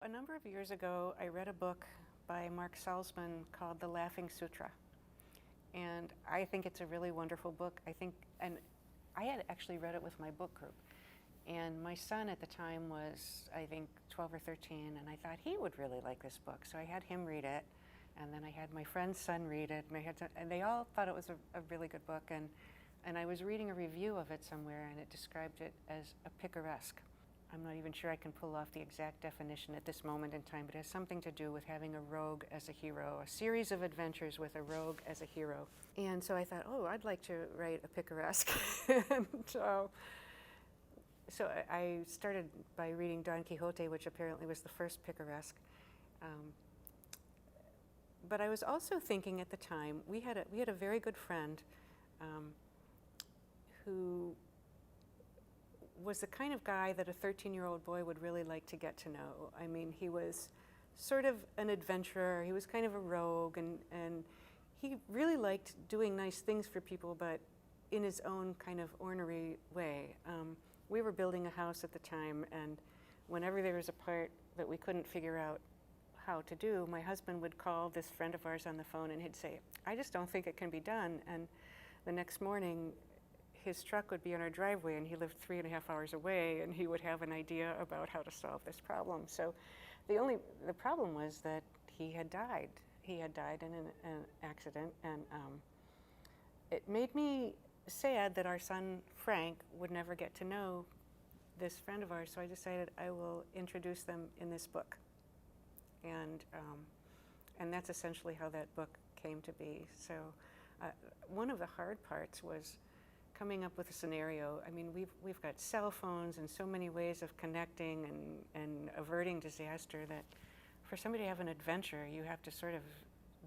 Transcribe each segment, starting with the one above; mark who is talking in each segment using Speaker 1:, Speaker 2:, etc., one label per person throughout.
Speaker 1: A number of years ago, I read a book by Mark Salzman called The Laughing Sutra. And I think it's a really wonderful book. And I had actually read it with my book group. And my son at the time was, I think, 12 or 13, and I thought he would really like this book. So I had him read it, and then I had my friend's son read it, and they all thought it was a really good book. And I was reading a review of it somewhere, and it described it as a picaresque. I'm not even sure I can pull off the exact definition at this moment in time, but it has something to do with having a rogue as a hero, a series of adventures with a rogue as a hero. And so I thought, oh, I'd like to write a picaresque. And so I started by reading Don Quixote, which apparently was the first picaresque. But I was also thinking at the time, we had a very good friend who was the kind of guy that a 13-year-old boy would really like to get to know. I mean, he was sort of an adventurer, he was kind of a rogue, and he really liked doing nice things for people, but in his own kind of ornery way. We were building a house at the time, and whenever there was a part that we couldn't figure out how to do, my husband would call this friend of ours on the phone, and he'd say, I just don't think it can be done. And the next morning, his truck would be in our driveway, and he lived 3.5 hours away, and he would have an idea about how to solve this problem. So the problem was that he had died. He had died in an accident, and it made me sad that our son Frank would never get to know this friend of ours. So I decided I will introduce them in this book, and that's essentially how that book came to be. So one of the hard parts was coming up with a scenario. I mean, we've got cell phones and so many ways of connecting and averting disaster that for somebody to have an adventure, you have to sort of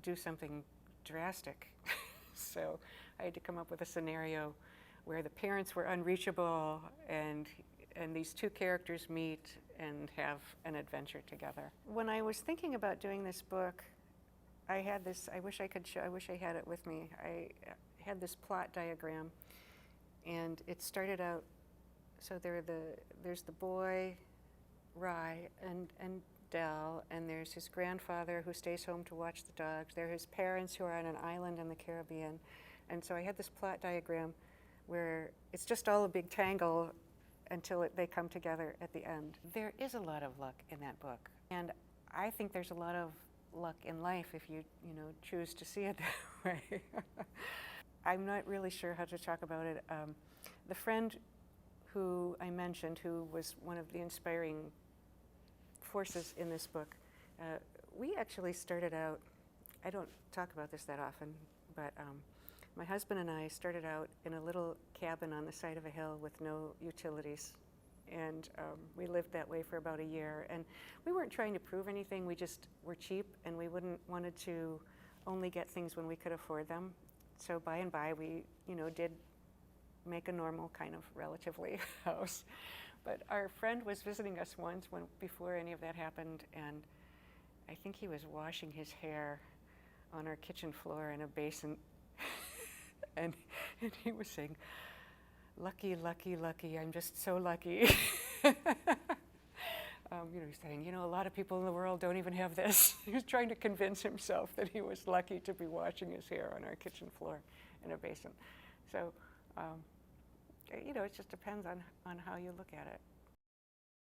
Speaker 1: do something drastic. So I had to come up with a scenario where the parents were unreachable, and these two characters meet and have an adventure together. When I was thinking about doing this book, I had this, I wish I had it with me. I had this plot diagram. And it started out, so there's the boy, Rye, and Del, and there's his grandfather who stays home to watch the dogs. There are his parents who are on an island in the Caribbean. And so I had this plot diagram where it's just all a big tangle until they come together at the end. There is a lot of luck in that book. And I think there's a lot of luck in life if you choose to see it that way. I'm not really sure how to talk about it. The friend who I mentioned, who was one of the inspiring forces in this book, we actually started out, I don't talk about this that often, but my husband and I started out in a little cabin on the side of a hill with no utilities. And we lived that way for about a year. And we weren't trying to prove anything, we just were cheap, and we wanted to only get things when we could afford them. So by and by, we, did make a normal kind of relatively house. But our friend was visiting us once before any of that happened, and I think he was washing his hair on our kitchen floor in a basin, and he was saying, "Lucky, lucky, lucky, I'm just so lucky." He's saying, a lot of people in the world don't even have this. He was trying to convince himself that he was lucky to be washing his hair on our kitchen floor in a basin. So, it just depends on how you look at it.